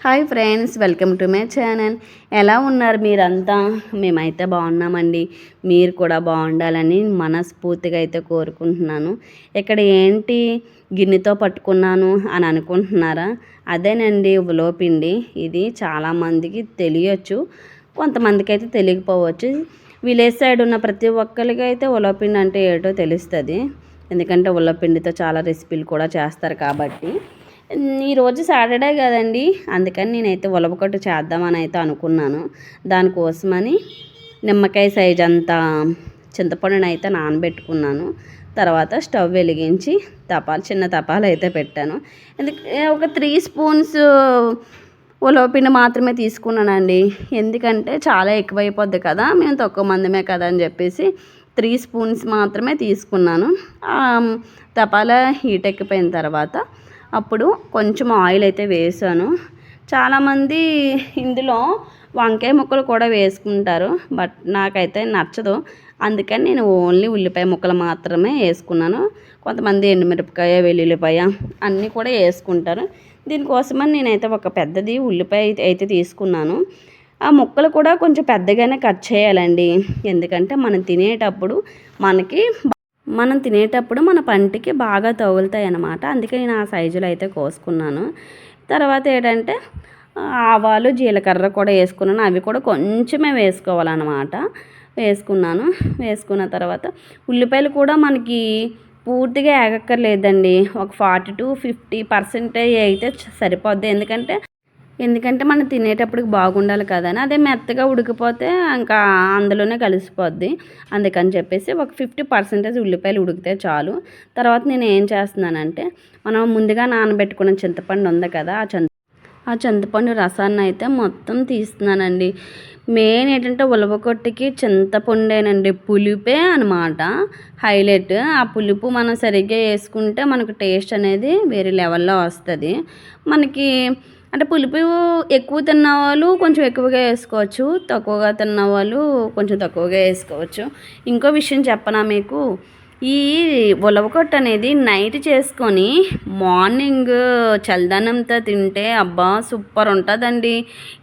Hi friends, welcome to my channel. ఎలా ఉన్నారు మీరంతా? మేమైతే బాగున్నామండి. మీరు కూడా బాగుండాలని మనస్ఫూర్తిగా అయితే కోరుకుంటున్నాను. ఇక్కడ ఏంటి గిన్నెతో పట్టుకున్నాను అని అనుకుంటున్నారా? అదేనండి ఉలవపిండి. ఇది చాలామందికి తెలియచ్చు, కొంతమందికి అయితే తెలియకపోవచ్చు. విలేజ్ సైడ్ ఉన్న ప్రతి ఒక్కరికి అయితే ఉలవపిండి అంటే ఏటో తెలుస్తుంది. ఎందుకంటే ఉలవపిండితో చాలా రెసిపీలు కూడా చేస్తారు కాబట్టి. ఈరోజు సాటర్డే కదండి, అందుకని నేనైతే ఉలవకట్టు చేద్దామని అయితే అనుకున్నాను. దానికోసమని నిమ్మకాయ సైజ్ అంతా చింతపండుని అయితే నానబెట్టుకున్నాను. తర్వాత స్టవ్ వెలిగించి చిన్న తపాలు అయితే పెట్టాను. ఒక 3 స్పూన్స్ ఉలవపిండి మాత్రమే తీసుకున్నానండి. ఎందుకంటే చాలా ఎక్కువైపోద్ది కదా, మేము తక్కువ మందమే కదా అని చెప్పేసి 3 స్పూన్స్ మాత్రమే తీసుకున్నాను. తపాలా హీట్ ఎక్కిపోయిన తర్వాత అప్పుడు కొంచెం ఆయిల్ అయితే వేసాను. చాలామంది ఇందులో వంకాయ ముక్కలు కూడా వేసుకుంటారు, బట్ నాకైతే నచ్చదు. అందుకని నేను ఓన్లీ ఉల్లిపాయ ముక్కలు మాత్రమే వేసుకున్నాను. కొంతమంది ఎండుమిరపకాయ, వెల్లుల్లిపాయ అన్నీ కూడా వేసుకుంటారు. దీనికోసమని నేనైతే ఒక పెద్దది ఉల్లిపాయ అయితే తీసుకున్నాను. ఆ ముక్కలు కూడా కొంచెం పెద్దగానే కట్ చేయాలండి. ఎందుకంటే మనం తినేటప్పుడు మన పంటికి బాగా తగులుతాయి అన్నమాట. అందుకే నేను ఆ సైజులో అయితే కోసుకున్నాను. తర్వాత ఏంటంటే ఆవాలు, జీలకర్ర కూడా వేసుకున్నాను. అవి కూడా కొంచెమే వేసుకోవాలన్నమాట. వేసుకున్న తర్వాత ఉల్లిపాయలు కూడా మనకి పూర్తిగా ఏగక్కర్లేదండి. ఒక 40 to 50% అయితే సరిపోద్ది. ఎందుకంటే మనం తినేటప్పటికి బాగుండాలి కదా అని. అదే మెత్తగా ఉడికిపోతే ఇంకా అందులోనే కలిసిపోద్ది. అందుకని చెప్పేసి ఒక 50% ఉల్లిపాయలు ఉడికితే చాలు. తర్వాత నేను ఏం చేస్తున్నానంటే, మనం ముందుగా నానబెట్టుకున్న చింతపండు ఉంది కదా, ఆ చింతపండు రసాన్ని అయితే మొత్తం తీస్తున్నానండి. మెయిన్ ఏంటంటే ఉలవకొట్టుకి చింతపండేనండి, పులుపే అనమాట హైలైట్. ఆ పులుపు మనం సరిగ్గా వేసుకుంటే మనకు టేస్ట్ అనేది వేరే లెవెల్లో వస్తుంది. మనకి అంటే పులుపు ఎక్కువ తిన్నవాళ్ళు కొంచెం ఎక్కువగా వేసుకోవచ్చు, తక్కువగా తిన్నవాళ్ళు కొంచెం తక్కువగా వేసుకోవచ్చు. ఇంకో విషయం చెప్పనా మీకు, ఈ ఉలవకొట్టు అనేది నైట్ చేసుకొని మార్నింగ్ చల్లదనంతో తింటే అబ్బా సూపర్ ఉంటుందండి.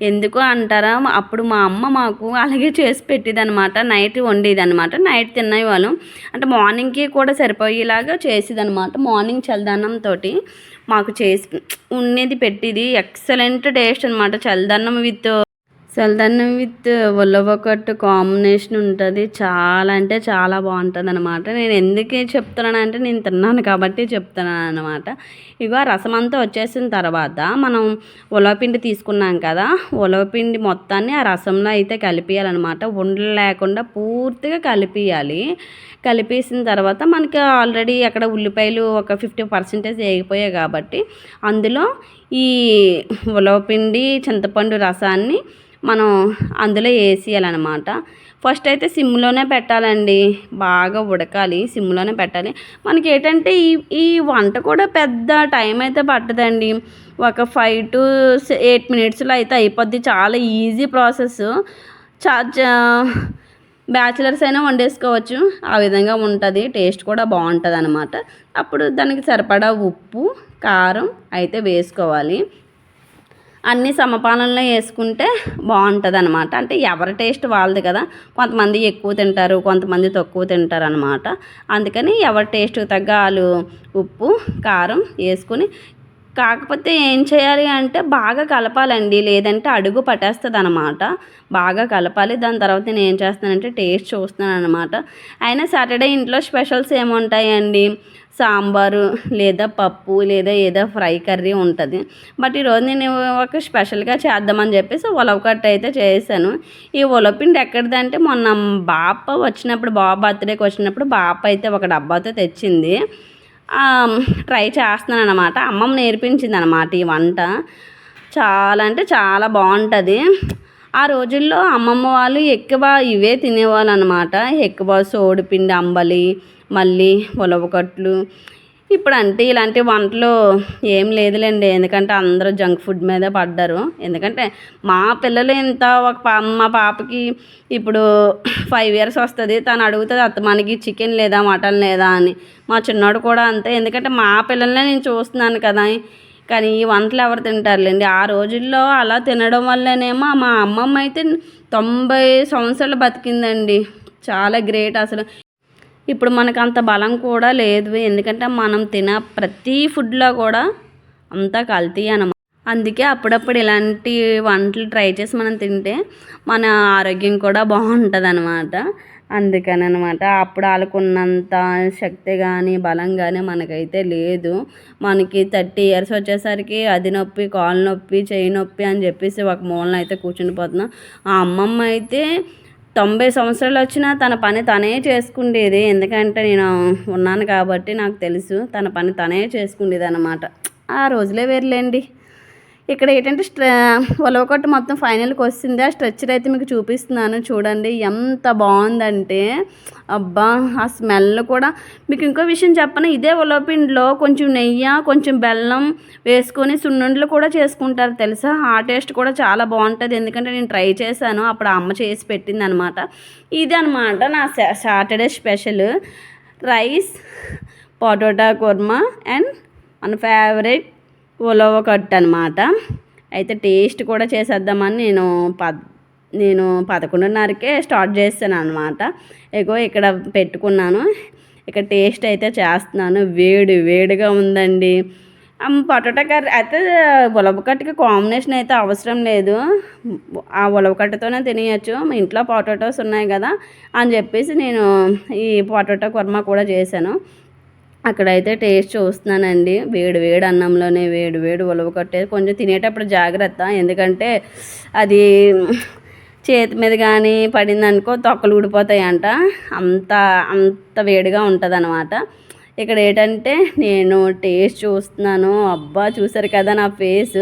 ఎందుకు అంటారా, అప్పుడు మా అమ్మ మాకు అలాగే చేసి పెట్టేదనమాట. నైట్ వండేదనమాట. నైట్ తినేవాళ్ళం, అంటే మార్నింగ్కి కూడా సరిపోయేలాగా చేసేదనమాట. మార్నింగ్ చల్లదనంతో మాకు చేసి ఉండేది పెట్టేది. ఎక్సలెంట్ టేస్ట్ అనమాట. చల్లదన్నం విత్ ఉలవకొట్టు కాంబినేషన్ ఉంటుంది. చాలా అంటే చాలా బాగుంటుంది అనమాట. నేను ఎందుకు చెప్తున్నానంటే నేను తిన్నాను కాబట్టి చెప్తున్నాను అనమాట. ఇగో రసం అంతా వచ్చేసిన తర్వాత మనం ఉలవపిండి తీసుకున్నాం కదా, ఉలవపిండి మొత్తాన్ని ఆ రసంలో అయితే కలిపేయాలన్నమాట. ఉండలు లేకుండా పూర్తిగా కలిపేసిన తర్వాత మనకి ఆల్రెడీ అక్కడ ఉల్లిపాయలు ఒక 50% వేగిపోయాయి కాబట్టి అందులో ఈ ఉలవపిండి, చింతపండు రసాన్ని మనం అందులో వేసేయాలన్నమాట. ఫస్ట్ అయితే సిమ్లోనే పెట్టాలండి, బాగా ఉడకాలి, సిమ్లోనే పెట్టాలి. మనకి ఏంటంటే ఈ వంట కూడా పెద్ద టైం అయితే పట్టదండి. ఒక 5 to 8 minutesలో అయితే అయిపోద్ది. చాలా ఈజీ ప్రాసెస్. బ్యాచిలర్స్ అయినా వండేసుకోవచ్చు. ఆ విధంగా ఉంటుంది. టేస్ట్ కూడా బాగుంటుంది అనమాట. అప్పుడు దానికి సరిపడా ఉప్పు, కారం అయితే వేసుకోవాలి. అన్నీ సమపాలనలో వేసుకుంటే బాగుంటుంది అనమాట. అంటే ఎవరి టేస్ట్ వాళ్ళది కదా, కొంతమంది ఎక్కువ తింటారు, కొంతమంది తక్కువ తింటారు అనమాట. అందుకని ఎవరి టేస్ట్కి తగ్గ వాళ్ళు ఉప్పు, కారం వేసుకుని, కాకపోతే ఏం చేయాలి అంటే బాగా కలపాలండి, లేదంటే అడుగు పట్టేస్తుంది అనమాట. బాగా కలపాలి. దాని తర్వాత నేను ఏం చేస్తానంటే టేస్ట్ చూస్తున్నాను అనమాట. అయినా సాటర్డే ఇంట్లో స్పెషల్స్ ఏముంటాయండి, సాంబారు లేదా పప్పు లేదా ఏదో ఫ్రై కర్రీ ఉంటుంది. బట్ ఈరోజు నేను ఒక స్పెషల్గా చేద్దామని చెప్పేసి ఉలవకట్టు అయితే చేశాను. ఈ ఉలవపిండి ఎక్కడిదంటే మొన్న బాబు బర్త్డేకి వచ్చినప్పుడు బాప అయితే ఒక డబ్బాతో తెచ్చింది. ట్రై చేస్తున్నాను అనమాట. అమ్మమ్మ నేర్పించింది అనమాట ఈ వంట. చాలా అంటే చాలా బాగుంటుంది. ఆ రోజుల్లో అమ్మమ్మ వాళ్ళు ఎక్కువ ఇవే తినేవాళ్ళు అనమాట. ఎక్కువ సోడిపిండి అంబలి, మళ్ళీ ఉలవకట్లు. ఇప్పుడు అంటే ఇలాంటి వంటలు ఏం లేదులేండి, ఎందుకంటే అందరూ జంక్ ఫుడ్ మీదే పడ్డారు. ఎందుకంటే మా పిల్లలు మా పాపకి ఇప్పుడు 5 years వస్తుంది. తను అడుగుతుంది, అత్త మనకి చికెన్ లేదా, మటన్ లేదా అని. మా చిన్నోడు కూడా అంతే. ఎందుకంటే మా పిల్లల్నే నేను చూస్తున్నాను కదా, కానీ ఈ వంటలు ఎవరు తింటారులేండి. ఆ రోజుల్లో అలా తినడం వల్లనేమో మా అమ్మమ్మ అయితే 90 సంవత్సరాలు బతికిందండి. చాలా గ్రేట్ అసలు. ఇప్పుడు మనకు అంత బలం కూడా లేదు. ఎందుకంటే మనం తినే ప్రతి ఫుడ్లో కూడా అంతా కల్తీ అనమాట. అందుకే అప్పుడప్పుడు ఇలాంటి వంటలు ట్రై చేసి మనం తింటే మన ఆరోగ్యం కూడా బాగుంటుంది అనమాట. అందుకని అనమాట అప్పుడు వాళ్ళకున్నంత శక్తి కానీ బలం కానీ మనకైతే లేదు. మనకి 30 ఇయర్స్ వచ్చేసరికి అది నొప్పి, కాలు నొప్పి, చెయ్యి నొప్పి అని చెప్పేసి ఒక మూలన అయితే కూర్చుండిపోతున్నాం. ఆ అమ్మమ్మ అయితే 90 సంవత్సరాలు వచ్చినా తన పని తనే చేసుకుండేది. ఎందుకంటే నేను ఉన్నాను కాబట్టి నాకు తెలుసు. తన పని తనే చేసుకుండేది అనమాట. ఆ రోజులే వేరులేండి. ఇక్కడ ఏంటంటే ఉలవకొట్టు మొత్తం ఫైనల్కి వస్తుంది. ఆ స్ట్రెచ్చర్ అయితే మీకు చూపిస్తున్నాను చూడండి. ఎంత బాగుందంటే అబ్బా, ఆ స్మెల్ కూడా. మీకు ఇంకో విషయం చెప్పను, ఇదే ఉలవపిండిలో కొంచెం నెయ్యి, కొంచెం బెల్లం వేసుకొని సున్నుండలు కూడా చేసుకుంటారు తెలుసా. ఆ టేస్ట్ కూడా చాలా బాగుంటుంది. ఎందుకంటే నేను ట్రై చేశాను, అప్పుడు అమ్మ చేసి పెట్టింది అనమాట. ఇది అనమాట నా Saturday special. Rice, potato kurma and మన ఫేవరెట్ ఉలవకట్టు అనమాట. అయితే టేస్ట్ కూడా చేసేద్దామని నేను 11:30కే స్టార్ట్ చేస్తాను అనమాట. ఇక్కడ పెట్టుకున్నాను. ఇక్కడ టేస్ట్ అయితే చేస్తున్నాను. వేడిగా ఉందండి. పొటాటో కర్రీ అయితే ఉలవకట్టుకి కాంబినేషన్ అయితే అవసరం లేదు. ఆ ఉలవకట్టుతోనే తినేయచ్చు. మా ఇంట్లో పొటాటోస్ ఉన్నాయి కదా అని చెప్పేసి నేను ఈ పొటాటో కుర్మా కూడా చేశాను. అక్కడైతే టేస్ట్ చూస్తున్నానండి. వేడి అన్నంలోనే వేడి ఉలవకట్టే కొంచెం తినేటప్పుడు జాగ్రత్త. ఎందుకంటే అది చేతి మీద కానీ పడిందనుకో తొక్కలు ఊడిపోతాయంట. అంత వేడిగా ఉంటుంది అనమాట. ఇక్కడ ఏంటంటే నేను టేస్ట్ చూస్తున్నాను. అబ్బా, చూసారు కదా నా ఫేస్.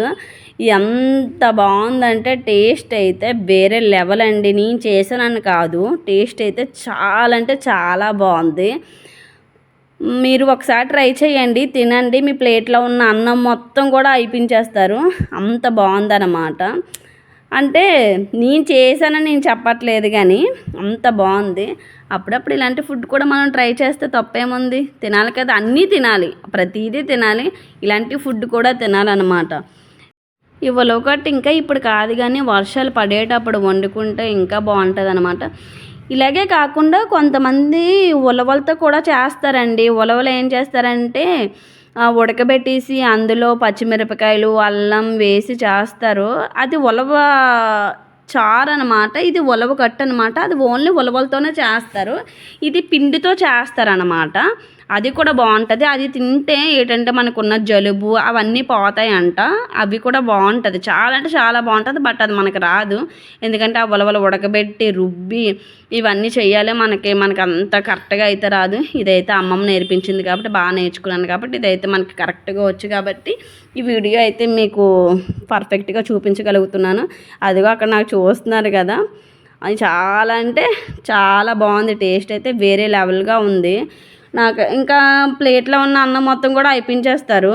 ఎంత బాగుందంటే టేస్ట్ అయితే వేరే లెవెల్ అండి. నేను చేశానని కాదు, టేస్ట్ అయితే చాలా అంటే చాలా బాగుంది. మీరు ఒకసారి ట్రై చేయండి, తినండి. మీ ప్లేట్లో ఉన్న అన్నం మొత్తం కూడా అయిపించేస్తారు. అంత బాగుందన్నమాట. అంటే నేను చేశానని నేను చెప్పట్లేదు, కానీ అంత బాగుంది. అప్పుడప్పుడు ఇలాంటి ఫుడ్ కూడా మనం ట్రై చేస్తే తప్పేముంది. తినాలి కదా, అన్నీ తినాలి, ప్రతిదీ తినాలి. ఇలాంటి ఫుడ్ కూడా తినాలన్నమాట. ఈ ఉలవకట్టు ఇంకా ఇప్పుడు కాదు, కానీ వర్షాలు పడేటప్పుడు వండుకుంటే ఇంకా బాగుంటుంది అనమాట. ఇలాగే కాకుండా కొంతమంది ఉలవలతో కూడా చేస్తారండి. ఉలవలు ఏం చేస్తారంటే ఉడకబెట్టేసి అందులో పచ్చిమిరపకాయలు, అల్లం వేసి చేస్తారు. అది ఉలవ చారు అనమాట. ఇది ఉలవకట్టు అనమాట. అది ఓన్లీ ఉలవలతోనే చేస్తారు. ఇది పిండితో చేస్తారనమాట. అది కూడా బాగుంటుంది. అది తింటే ఏంటంటే మనకున్న జలుబు అవన్నీ పోతాయంట. అవి కూడా బాగుంటుంది, చాలా అంటే చాలా బాగుంటుంది. బట్ అది మనకు రాదు. ఎందుకంటే ఆ ఉలవలు ఉడకబెట్టి రుబ్బి ఇవన్నీ చేయాలి. మనకి అంత కరెక్ట్గా అయితే రాదు. ఇదైతే అమ్మమ్మ నేర్పించింది కాబట్టి బాగా నేర్చుకున్నాను కాబట్టి ఇదైతే మనకి కరెక్ట్గా వచ్చు కాబట్టి ఈ వీడియో అయితే మీకు పర్ఫెక్ట్గా చూపించగలుగుతున్నాను. అదిగో అక్కడ నాకు చూస్తున్నారు కదా, అది చాలా అంటే చాలా బాగుంది. టేస్ట్ అయితే వేరే లెవెల్గా ఉంది. నాకు ఇంకా ప్లేట్లో ఉన్న అన్నం మొత్తం కూడా అయిపించేస్తారు.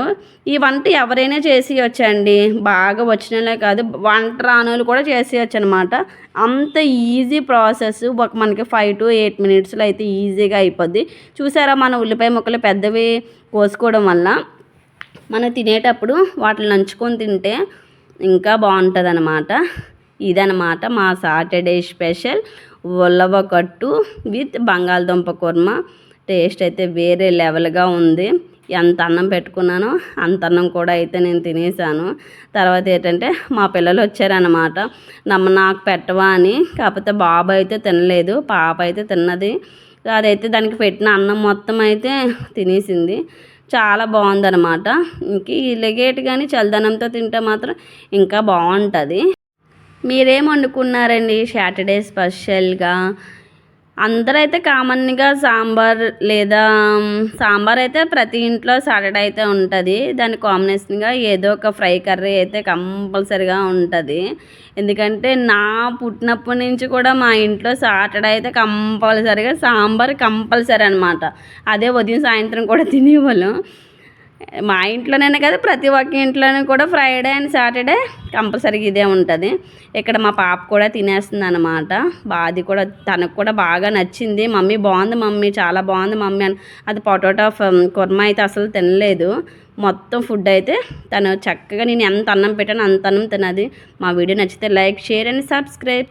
ఈ వంట ఎవరైనా చేసేయచ్చండి. బాగా వచ్చినలే కాదు, వంట రానోళ్ళు కూడా చేసేయచ్చు అనమాట. అంత ఈజీ ప్రాసెస్. మనకి 5 to 8 minutesలో అయితే ఈజీగా అయిపోద్ది. చూసారా, మన ఉల్లిపాయ ముక్కలు పెద్దవి కోసుకోవడం వల్ల మనం తినేటప్పుడు వాటిని నంచుకొని తింటే ఇంకా బాగుంటుంది అనమాట. ఇదనమాట మా సాటర్డే స్పెషల్ ఉలవకట్టు విత్ బంగాళదుంప కుర్మా. టేస్ట్ అయితే వేరే లెవెల్గా ఉంది. ఎంత అన్నం పెట్టుకున్నానో అంత అన్నం కూడా అయితే నేను తినేసాను. తర్వాత ఏంటంటే మా పిల్లలు వచ్చారనమాట, నాకు పెట్టవా అని. కాకపోతే బాబు అయితే తినలేదు, పాప అయితే తిన్నది. అదైతే దానికి పెట్టిన అన్నం మొత్తం అయితే తినేసింది. చాలా బాగుందనమాట. ఇంక ఇలాగేటి కానీ చల్లదనంతో తింటే మాత్రం ఇంకా బాగుంటుంది. మీరేం వండుకున్నారండి సాటర్డే స్పెషల్గా? అందరైతే కామన్గా సాంబార్ అయితే ప్రతి ఇంట్లో సాటర్డే అయితే ఉంటుంది. దాని కాంబినేషన్గా ఏదో ఒక ఫ్రై కర్రీ అయితే కంపల్సరీగా ఉంటుంది. ఎందుకంటే నా పుట్టినప్పటి నుంచి కూడా మా ఇంట్లో సాటర్డే అయితే కంపల్సరీగా సాంబార్ కంపల్సరీ అనమాట. అదే ఉదయం సాయంత్రం కూడా తినేవాళ్ళం. మా ఇంట్లోనే కదా ప్రతి ఒక్క ఇంట్లోనూ కూడా ఫ్రైడే అండ్ సాటర్డే కంపల్సరీగా ఇదే ఉంటుంది. ఇక్కడ మా పాప కూడా తినేస్తుంది అనమాట. అది కూడా తనకు కూడా బాగా నచ్చింది. మమ్మీ బాగుంది మమ్మీ, చాలా బాగుంది మమ్మీ అని. అది పొటాటో కుర్మా అయితే అసలు తినలేదు. మొత్తం ఫుడ్ అయితే తను చక్కగా నేను ఎంత అన్నం పెట్టానో అంత అన్నం తినది. మా వీడియో నచ్చితే లైక్, షేర్ అండ్ సబ్స్క్రైబ్.